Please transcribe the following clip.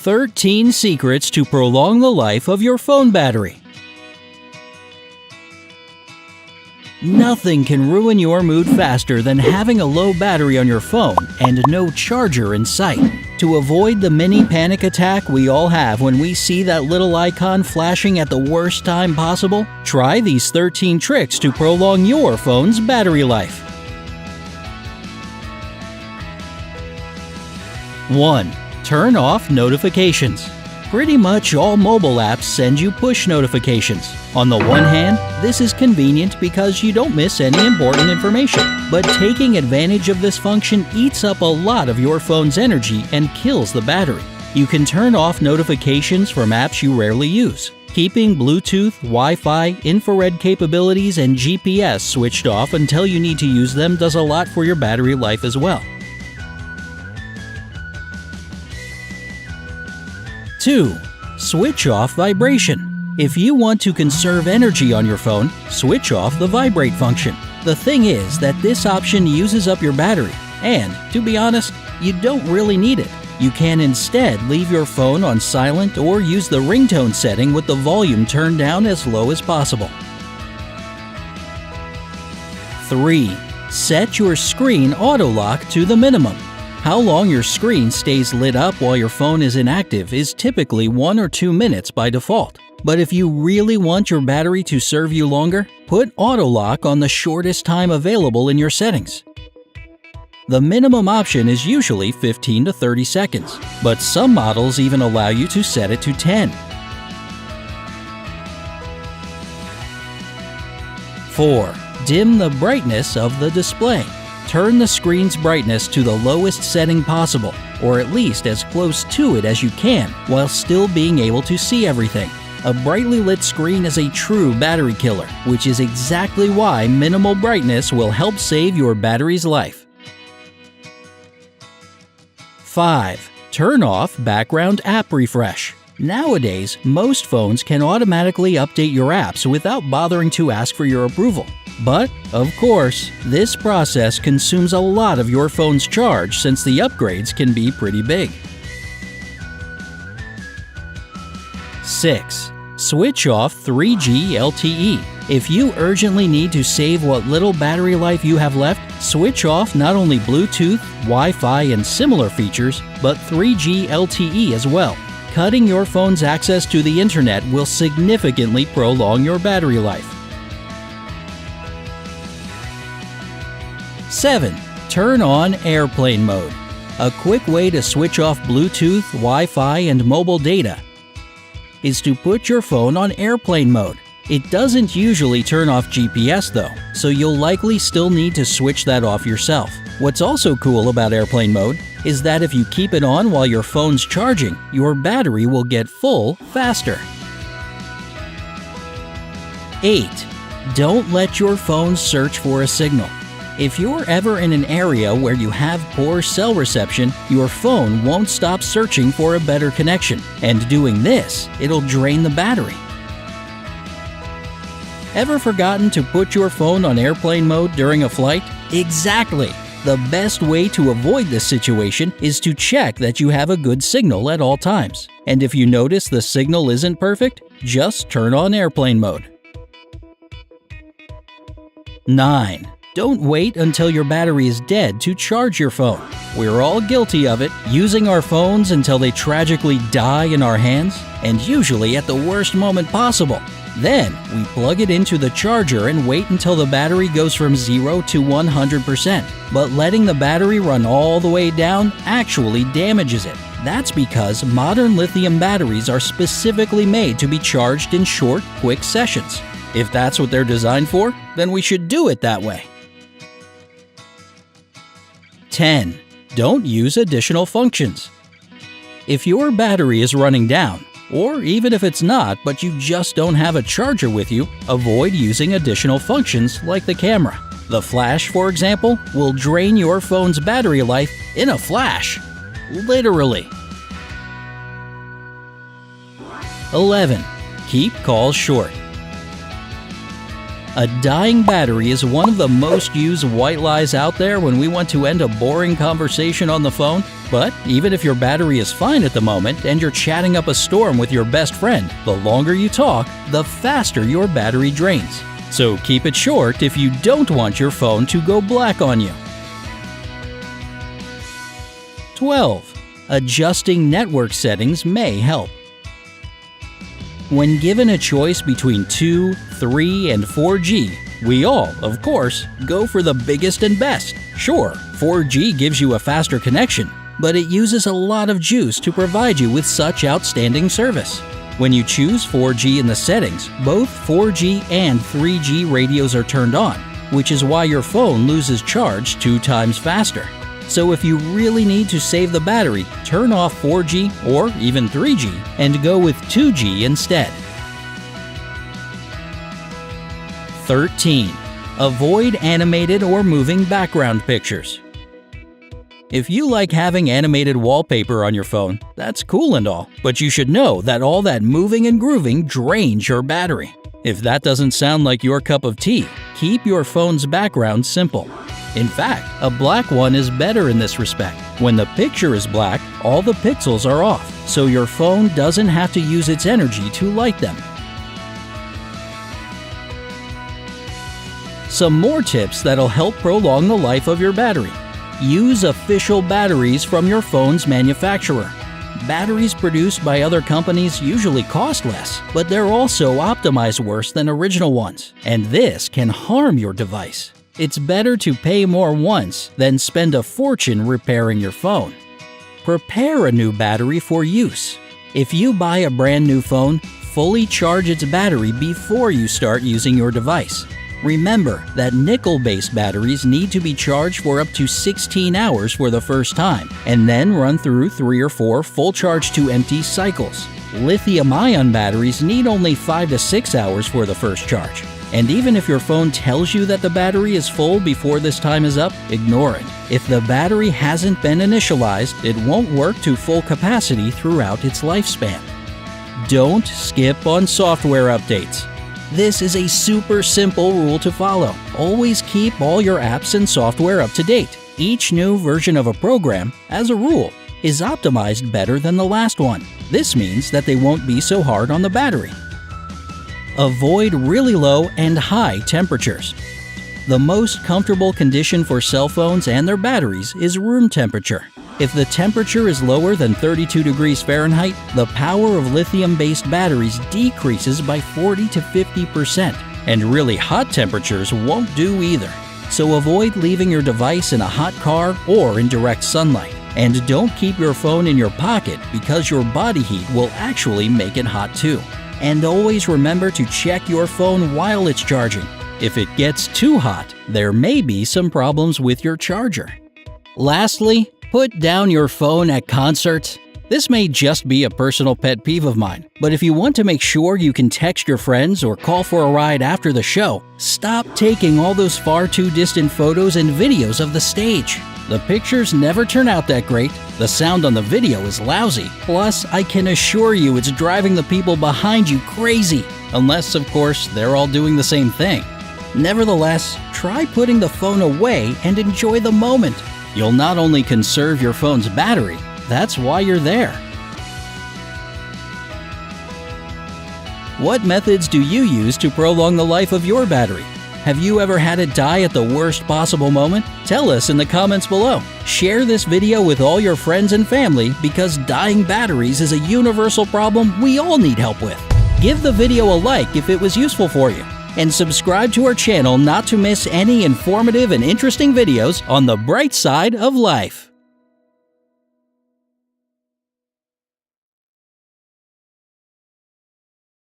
13 secrets to prolong the life of your phone battery. Nothing can ruin your mood faster than having a low battery on your phone and no charger in sight. To avoid the mini panic attack we all have when we see that little icon flashing at the worst time possible, try these 13 tricks to prolong your phone's battery life. 1. Turn off notifications. Pretty much all mobile apps send you push notifications. On the one hand, this is convenient because you don't miss any important information, but taking advantage of this function eats up a lot of your phone's energy and kills the battery. You can turn off notifications from apps you rarely use. Keeping Bluetooth, Wi-Fi, infrared capabilities, and GPS switched off until you need to use them does a lot for your battery life as well. 2. Switch off vibration. If you want to conserve energy on your phone, switch off the vibrate function. The thing is that this option uses up your battery, and, to be honest, you don't really need it. You can instead leave your phone on silent or use the ringtone setting with the volume turned down as low as possible. 3. Set your screen auto lock to the minimum. How long your screen stays lit up while your phone is inactive is typically 1 or 2 minutes by default. But if you really want your battery to serve you longer, put auto lock on the shortest time available in your settings. The minimum option is usually 15 to 30 seconds, but some models even allow you to set it to 10. 4. Dim the brightness of the display. Turn the screen's brightness to the lowest setting possible, or at least as close to it as you can, while still being able to see everything. A brightly lit screen is a true battery killer, which is exactly why minimal brightness will help save your battery's life. 5. Turn off background app refresh. Nowadays, most phones can automatically update your apps without bothering to ask for your approval. But, of course, this process consumes a lot of your phone's charge since the upgrades can be pretty big. 6. Switch off 3G LTE. If you urgently need to save what little battery life you have left, switch off not only Bluetooth, Wi-Fi, and similar features, but 3G LTE as well. Cutting your phone's access to the internet will significantly prolong your battery life. 7. Turn on airplane mode. A quick way to switch off Bluetooth, Wi-Fi, and mobile data is to put your phone on airplane mode. It doesn't usually turn off GPS though, so you'll likely still need to switch that off yourself. What's also cool about airplane mode is that if you keep it on while your phone's charging, your battery will get full faster. 8. Don't let your phone search for a signal. If you're ever in an area where you have poor cell reception, your phone won't stop searching for a better connection, and doing this, it'll drain the battery. Ever forgotten to put your phone on airplane mode during a flight? Exactly! The best way to avoid this situation is to check that you have a good signal at all times. And if you notice the signal isn't perfect, just turn on airplane mode. 9. Don't wait until your battery is dead to charge your phone. We're all guilty of it, using our phones until they tragically die in our hands, and usually at the worst moment possible. Then, we plug it into the charger and wait until the battery goes from 0 to 100%. But letting the battery run all the way down actually damages it. That's because modern lithium batteries are specifically made to be charged in short, quick sessions. If that's what they're designed for, then we should do it that way. 10. Don't use additional functions. If your battery is running down, or even if it's not but you just don't have a charger with you, avoid using additional functions like the camera. The flash, for example, will drain your phone's battery life in a flash. Literally. 11. Keep calls short. A dying battery is one of the most used white lies out there when we want to end a boring conversation on the phone. But even if your battery is fine at the moment and you're chatting up a storm with your best friend, the longer you talk, the faster your battery drains. So keep it short if you don't want your phone to go black on you. 12. Adjusting network settings may help. When given a choice between 2, 3, and 4G, we all, of course, go for the biggest and best. Sure, 4G gives you a faster connection, but it uses a lot of juice to provide you with such outstanding service. When you choose 4G in the settings, both 4G and 3G radios are turned on, which is why your phone loses charge 2 times faster. So if you really need to save the battery, turn off 4G or even 3G and go with 2G instead. 13. Avoid animated or moving background pictures. If you like having animated wallpaper on your phone, that's cool and all, but you should know that all that moving and grooving drains your battery. If that doesn't sound like your cup of tea, keep your phone's background simple. In fact, a black one is better in this respect. When the picture is black, all the pixels are off, so your phone doesn't have to use its energy to light them. Some more tips that'll help prolong the life of your battery. Use official batteries from your phone's manufacturer. Batteries produced by other companies usually cost less, but they're also optimized worse than original ones, and this can harm your device. It's better to pay more once than spend a fortune repairing your phone. Prepare a new battery for use. If you buy a brand new phone, fully charge its battery before you start using your device. Remember that nickel-based batteries need to be charged for up to 16 hours for the first time, and then run through 3 or 4 full charge to empty cycles. Lithium-ion batteries need only 5 to 6 hours for the first charge. And even if your phone tells you that the battery is full before this time is up, ignore it. If the battery hasn't been initialized, it won't work to full capacity throughout its lifespan. Don't skip on software updates. This is a super simple rule to follow. Always keep all your apps and software up to date. Each new version of a program, as a rule, is optimized better than the last one. This means that they won't be so hard on the battery. Avoid really low and high temperatures. The most comfortable condition for cell phones and their batteries is room temperature. If the temperature is lower than 32 degrees Fahrenheit, the power of lithium-based batteries decreases by 40 to 50%, and really hot temperatures won't do either. So avoid leaving your device in a hot car or in direct sunlight. And don't keep your phone in your pocket because your body heat will actually make it hot too. And always remember to check your phone while it's charging. If it gets too hot, there may be some problems with your charger. Lastly, put down your phone at concerts. This may just be a personal pet peeve of mine, but if you want to make sure you can text your friends or call for a ride after the show, stop taking all those far too distant photos and videos of the stage. The pictures never turn out that great, the sound on the video is lousy, plus I can assure you it's driving the people behind you crazy, unless of course they're all doing the same thing. Nevertheless, try putting the phone away and enjoy the moment. You'll not only conserve your phone's battery, that's why you're there. What methods do you use to prolong the life of your battery? Have you ever had it die at the worst possible moment? Tell us in the comments below. Share this video with all your friends and family because dying batteries is a universal problem we all need help with. Give the video a like if it was useful for you, and subscribe to our channel not to miss any informative and interesting videos on the bright side of life.